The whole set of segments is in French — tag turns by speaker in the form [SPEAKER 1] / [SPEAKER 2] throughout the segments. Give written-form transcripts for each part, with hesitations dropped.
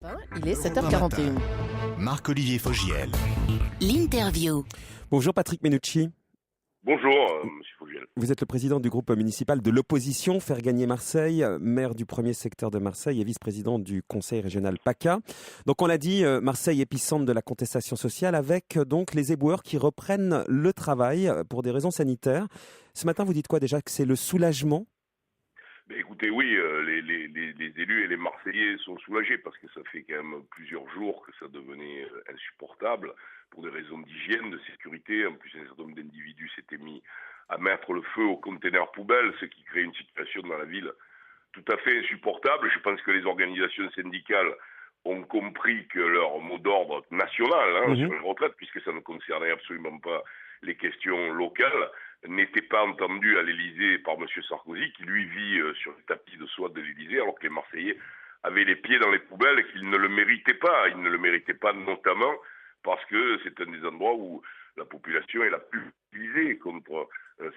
[SPEAKER 1] Il est 7h41.
[SPEAKER 2] Marc-Olivier Fogiel.
[SPEAKER 3] L'interview.
[SPEAKER 4] Bonjour Patrick Menucci.
[SPEAKER 5] Bonjour, Monsieur Fogiel.
[SPEAKER 4] Vous êtes le président du groupe municipal de l'opposition Faire Gagner Marseille, maire du premier secteur de Marseille et vice-président du conseil régional PACA. Donc on l'a dit, Marseille épicentre de la contestation sociale avec donc les éboueurs qui reprennent le travail pour des raisons sanitaires. Ce matin, vous dites quoi déjà? Que c'est le soulagement?
[SPEAKER 5] Écoutez, oui, les élus et les Marseillais sont soulagés parce que ça fait quand même plusieurs jours que ça devenait insupportable pour des raisons d'hygiène, de sécurité. En plus, un certain nombre d'individus s'étaient mis à mettre le feu aux containers poubelles, ce qui crée une situation dans la ville tout à fait insupportable. Je pense que les organisations syndicales ont compris que leur mot d'ordre national sur les retraites, puisque ça ne concernait absolument pas les questions locales, n'était pas entendu à l'Élysée par M. Sarkozy, qui lui vit sur le tapis de soie de l'Élysée, alors que les Marseillais avaient les pieds dans les poubelles et qu'ils ne le méritaient pas. Ils ne le méritaient pas notamment parce que c'est un des endroits où la population est la plus utilisée contre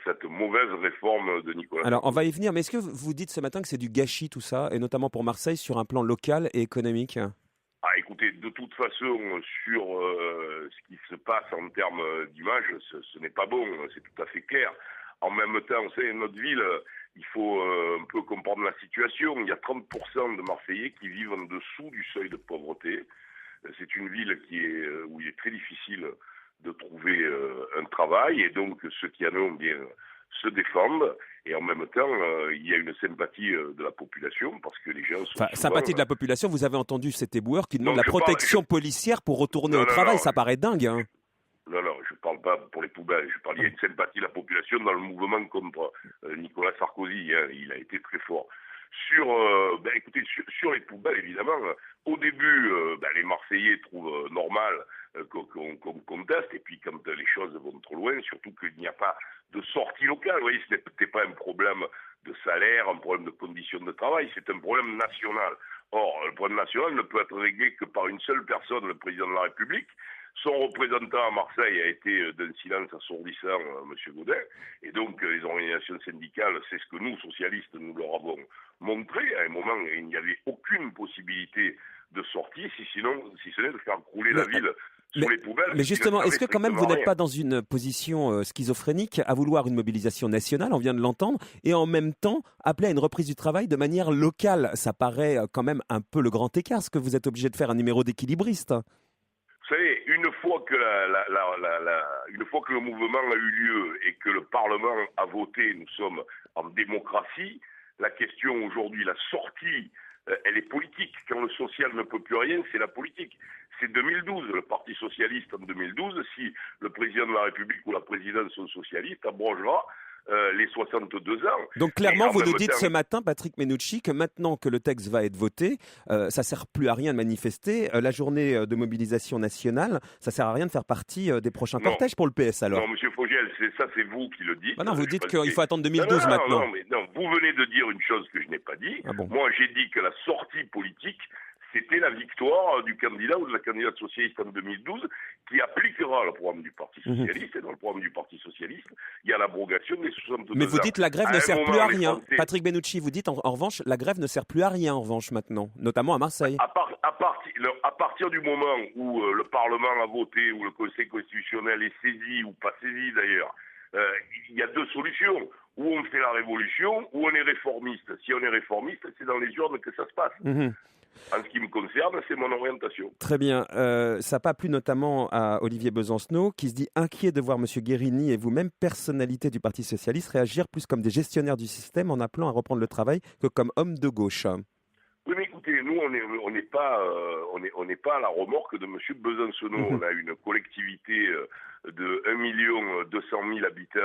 [SPEAKER 5] cette mauvaise réforme de Nicolas.
[SPEAKER 4] Alors on va y venir, mais est-ce que vous dites ce matin que c'est du gâchis tout ça, et notamment pour Marseille, sur un plan local et économique ?
[SPEAKER 5] Écoutez, de toute façon, sur ce qui se passe en termes d'image, ce n'est pas bon, c'est tout à fait clair. En même temps, vous savez, notre ville, il faut un peu comprendre la situation. Il y a 30% de Marseillais qui vivent en dessous du seuil de pauvreté. C'est une ville où il est très difficile de trouver un travail, et donc ceux qui en ont bien se défendent. Et en même temps, il y a une sympathie de la population parce que les gens sont souvent...
[SPEAKER 4] Sympathie de la population, vous avez entendu cet éboueur qui demande la protection policière pour retourner au travail, ça paraît dingue. Hein.
[SPEAKER 5] Non, je ne parle pas pour les poubelles, je parle, il y a une sympathie de la population dans le mouvement contre Nicolas Sarkozy, il a été très fort. Écoutez, sur les poubelles, évidemment, au début, les Marseillais trouvent normal qu'on conteste, et puis quand les choses vont trop loin, surtout qu'il n'y a pas de sortie locale, vous voyez, ce n'était pas un problème de salaire, un problème de conditions de travail, c'est un problème national. Or, le problème national ne peut être réglé que par une seule personne, le président de la République. Son représentant à Marseille a été d'un silence assourdissant, M. Gaudin, et donc les organisations syndicales, c'est ce que nous, socialistes, nous leur avons montré. À un moment, il n'y avait aucune possibilité de sortie, si ce n'est de faire crouler la ville sous les poubelles.
[SPEAKER 4] Mais justement, est-ce que quand même vous n'êtes pas dans une position schizophrénique à vouloir une mobilisation nationale, on vient de l'entendre, et en même temps appeler à une reprise du travail de manière locale? Ça paraît quand même un peu le grand écart, ce que vous êtes obligé de faire un numéro d'équilibriste.
[SPEAKER 5] Vous savez, une fois que le mouvement a eu lieu et que le Parlement a voté, nous sommes en démocratie. La question aujourd'hui, la sortie, elle est politique. Quand le social ne peut plus rien, c'est la politique. C'est 2012, le Parti socialiste en 2012, si le président de la République ou la présidence sont socialistes, abrogera les 62 ans.
[SPEAKER 4] Donc clairement, vous nous dites ce matin, Patrick Menucci, que maintenant que le texte va être voté, ça ne sert plus à rien de manifester. La journée de mobilisation nationale, ça ne sert à rien de faire partie des prochains cortèges pour le PS alors.
[SPEAKER 5] Non, Monsieur Fogiel, c'est vous qui le dites.
[SPEAKER 4] Non, vous dites qu'il faut attendre 2012 maintenant.
[SPEAKER 5] Non, vous venez de dire une chose que je n'ai pas dit.
[SPEAKER 4] Bon.
[SPEAKER 5] Moi, j'ai dit que la sortie politique, c'était la victoire du candidat ou de la candidate socialiste en 2012 qui appliquera le programme du Parti socialiste. Et dans le programme du Parti socialiste, il y a l'abrogation des 62 ans.
[SPEAKER 4] Mais vous dites la grève ne sert plus à rien. Patrick Menucci, vous dites en revanche, la grève ne sert plus à rien en revanche maintenant, notamment à Marseille.
[SPEAKER 5] À partir du moment où le Parlement a voté, où le Conseil constitutionnel est saisi, ou pas saisi d'ailleurs, il y a deux solutions. Ou on fait la révolution, ou on est réformiste. Si on est réformiste, c'est dans les urnes que ça se passe. En ce qui me concerne, c'est mon orientation.
[SPEAKER 4] Très bien. Ça n'a pas plu notamment à Olivier Besancenot, qui se dit inquiet de voir M. Guérini et vous-même, personnalité du Parti socialiste, réagir plus comme des gestionnaires du système en appelant à reprendre le travail que comme hommes de gauche.
[SPEAKER 5] Oui, mais écoutez, nous, on n'est pas à la remorque de M. Besancenot. On a une collectivité de 1 200 000 habitants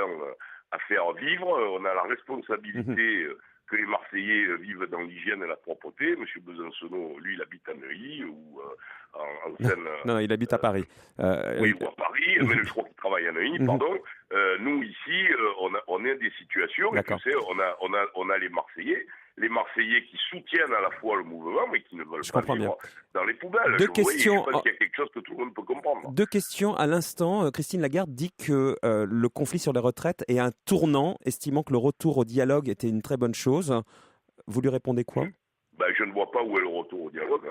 [SPEAKER 5] à faire vivre. On a la responsabilité que les Marseillais vivent dans l'hygiène et la propreté. M. Besancenot, lui, il habite à Neuilly ou en Seine.
[SPEAKER 4] Non, il habite à Paris.
[SPEAKER 5] Oui, ou à Paris, mais je crois qu'il travaille à Neuilly, pardon. Nous, ici, on a des situations, et tu sais, on a les Marseillais qui soutiennent à la fois le mouvement, mais qui ne veulent pas vivre dans les poubelles.
[SPEAKER 4] Deux questions.
[SPEAKER 5] Je pense qu'il y a quelque chose que tout le monde peut comprendre.
[SPEAKER 4] Deux questions. À l'instant, Christine Lagarde dit que le conflit sur les retraites est un tournant, estimant que le retour au dialogue était une très bonne chose. Vous lui répondez quoi ?
[SPEAKER 5] Je ne vois pas où est le retour au dialogue.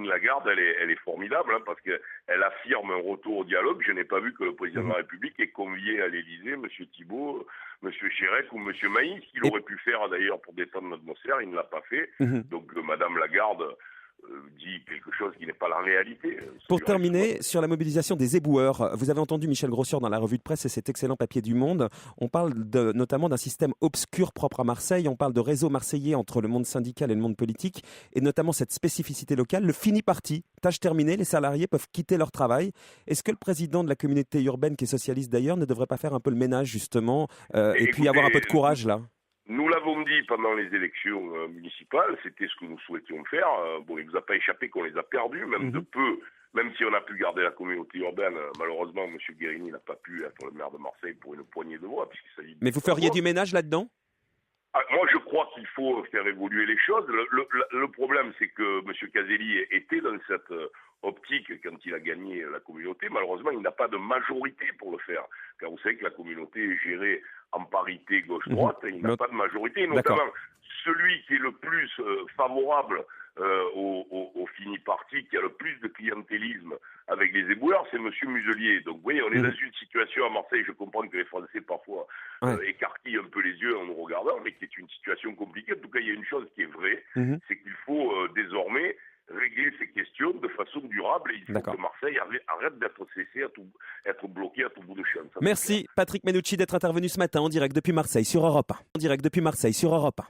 [SPEAKER 5] Lagarde, elle est formidable, hein, parce qu'elle affirme un retour au dialogue. Je n'ai pas vu que le président de la République ait convié à l'Élysée M. Thibault, M. Chérec ou M. Maïs, qu'il aurait pu faire d'ailleurs pour détendre l'atmosphère. Il ne l'a pas fait. Donc Mme Lagarde dit quelque chose qui n'est pas la réalité.
[SPEAKER 4] Pour terminer, sur la mobilisation des éboueurs, vous avez entendu Michel Grossière dans la revue de presse et cet excellent papier du Monde. On parle notamment d'un système obscur propre à Marseille. On parle de réseau marseillais entre le monde syndical et le monde politique, et notamment cette spécificité locale. Le fini parti, tâche terminée, les salariés peuvent quitter leur travail. Est-ce que le président de la communauté urbaine, qui est socialiste d'ailleurs, ne devrait pas faire un peu le ménage justement et puis avoir un peu de courage là?
[SPEAKER 5] Nous l'avons dit pendant les élections municipales, c'était ce que nous souhaitions faire. Bon, il ne nous a pas échappé qu'on les a perdus, même de peu, même si on a pu garder la communauté urbaine. Malheureusement, M. Guérini n'a pas pu être le maire de Marseille pour une poignée de voix.
[SPEAKER 4] Mais vous feriez du ménage là-dedans?
[SPEAKER 5] Moi, je crois qu'il faut faire évoluer les choses. Le problème, c'est que M. Caselli était dans cette optique quand il a gagné la communauté. Malheureusement, il n'a pas de majorité pour le faire. Car vous savez que la communauté est gérée en parité gauche-droite, et il n'a pas de majorité. Notamment, celui qui est le plus favorable au fini parti, qui a le plus de clientélisme avec les éboueurs, c'est M. Muselier. Donc vous voyez, on est dans une situation à Marseille, je comprends que les Français parfois écarquillent un peu les yeux en nous regardant, mais qui est une situation compliquée. En tout cas, il y a une chose qui est vraie, c'est qu'il faut désormais régler ces questions de façon durable, et il faut que Marseille arrête d'être cessé, être bloqué à tout bout de champ.
[SPEAKER 4] Merci Patrick Menucci d'être intervenu ce matin en direct depuis Marseille sur Europe 1. En direct depuis Marseille sur Europe 1.